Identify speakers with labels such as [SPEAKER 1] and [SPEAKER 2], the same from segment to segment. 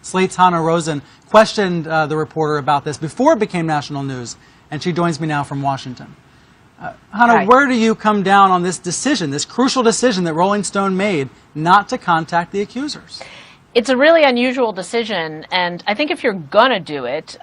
[SPEAKER 1] Slate's Hannah Rosen questioned the reporter about this before it became national news, and she joins me now from Washington. Hannah,
[SPEAKER 2] Hi.
[SPEAKER 1] where do you come down on this decision, this crucial decision that Rolling Stone made not to contact the accusers?
[SPEAKER 2] It's a really unusual decision, and I think if you're going to do it,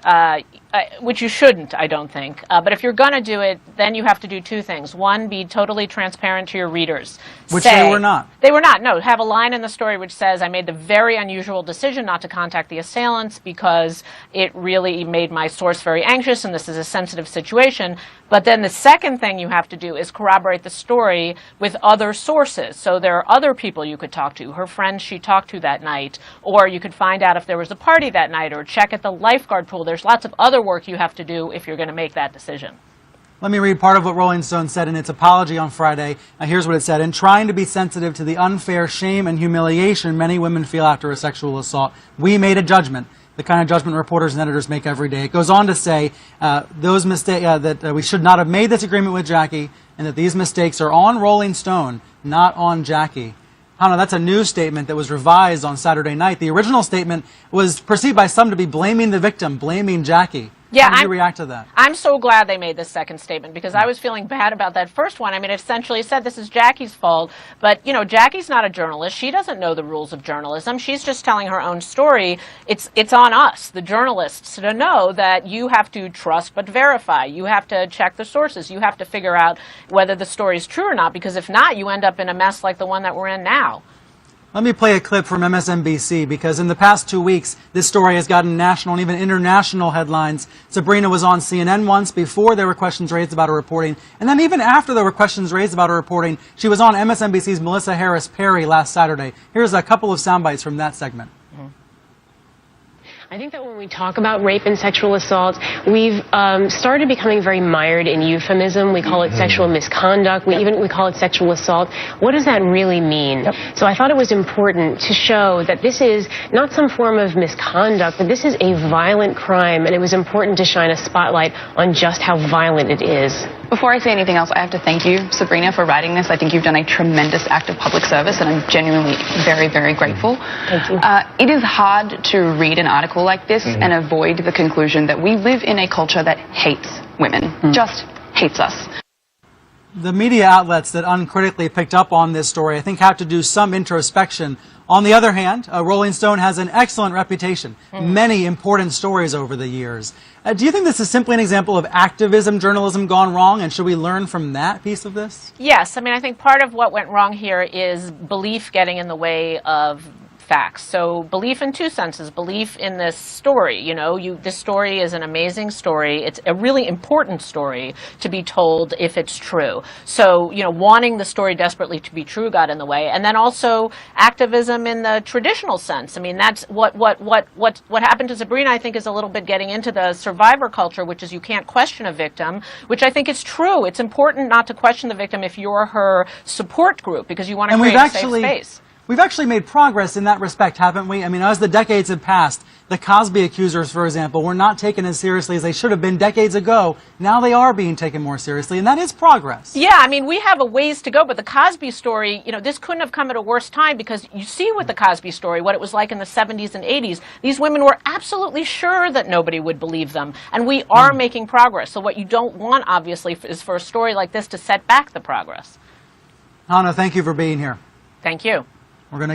[SPEAKER 2] which you shouldn't, I don't think, but if you're going to do it, then you have to do two things. One, be totally transparent to your readers.
[SPEAKER 1] Which they were not.
[SPEAKER 2] They were not, no. Have a line in the story which says, I made the very unusual decision not to contact the assailants because it really made my source very anxious and this is a sensitive situation. But then the second thing you have to do is corroborate the story with other sources. So there are other people you could talk to, her friends she talked to that night, or you could find out if there was a party that night, or check at the lifeguard pool. There's lots of other work you have to do if you're going to make that decision.
[SPEAKER 1] Let me read part of what Rolling Stone said in its apology on Friday. Here's what it said. In trying to be sensitive to the unfair shame and humiliation many women feel after a sexual assault, we made a judgment, the kind of judgment reporters and editors make every day. It goes on to say those mistakes that we should not have made this agreement with Jackie, and that these mistakes are on Rolling Stone, not on Jackie. Hannah, that's a news statement that was revised on Saturday night. The original statement was perceived by some to be blaming the victim, blaming Jackie.
[SPEAKER 2] Yeah,
[SPEAKER 1] How do you react to that?
[SPEAKER 2] I'm so glad they made this second statement because I was feeling bad about that first one. I mean, it essentially said this is Jackie's fault, but, you know, Jackie's not a journalist. She doesn't know the rules of journalism. She's just telling her own story. It's on us, the journalists, to know that you have to trust but verify. You have to check the sources. You have to figure out whether the story is true or not, because if not, you end up in a mess like the one that we're in now.
[SPEAKER 1] Let me play a clip from MSNBC, because in the past 2 weeks, this story has gotten national and even international headlines. Sabrina was on CNN once before there were questions raised about her reporting, and then even after there were questions raised about her reporting, she was on MSNBC's Melissa Harris Perry last Saturday. Here's a couple of sound bites from that segment.
[SPEAKER 3] I think that when we talk about rape and sexual assault, we've started becoming very mired in euphemism. We call it sexual misconduct. We call it sexual assault. What does that really mean? So I thought it was important to show that this is not some form of misconduct, but this is a violent crime, and it was important to shine a spotlight on just how violent it is.
[SPEAKER 4] Before I say anything else, I have to thank you, Sabrina, for writing this. I think you've done a tremendous act of public service, and I'm genuinely very, very grateful.
[SPEAKER 3] Thank you.
[SPEAKER 4] It is hard to read an article like this and avoid the conclusion that we live in a culture that hates women, just hates us.
[SPEAKER 1] The media outlets that uncritically picked up on this story, I think, have to do some introspection. On the other hand, Rolling Stone has an excellent reputation, many important stories over the years. Do you think this is simply an example of activism journalism gone wrong, and should we learn from that piece of this?
[SPEAKER 2] Yes. I mean, I think part of what went wrong here is belief getting in the way of facts. So belief in two senses, belief in this story. You know, this story is an amazing story. It's a really important story to be told if it's true. So, you know, wanting the story desperately to be true got in the way. And then also activism in the traditional sense. I mean, that's what happened to Sabrina, I think, is a little bit getting into the survivor culture, which is you can't question a victim, which I think is true. It's important not to question the victim if you're her support group, because you want to create a safe space.
[SPEAKER 1] We've actually made progress in that respect, haven't we? I mean, as the decades have passed, the Cosby accusers, for example, were not taken as seriously as they should have been decades ago. Now they are being taken more seriously, and that is progress.
[SPEAKER 2] Yeah, I mean, we have a ways to go, but the Cosby story, you know, this couldn't have come at a worse time, because you see with the Cosby story what it was like in the 70s and 80s. These women were absolutely sure that nobody would believe them, and we are making progress. So what you don't want, obviously, is for a story like this to set back the progress.
[SPEAKER 1] Hannah, thank you for being here.
[SPEAKER 2] Thank you.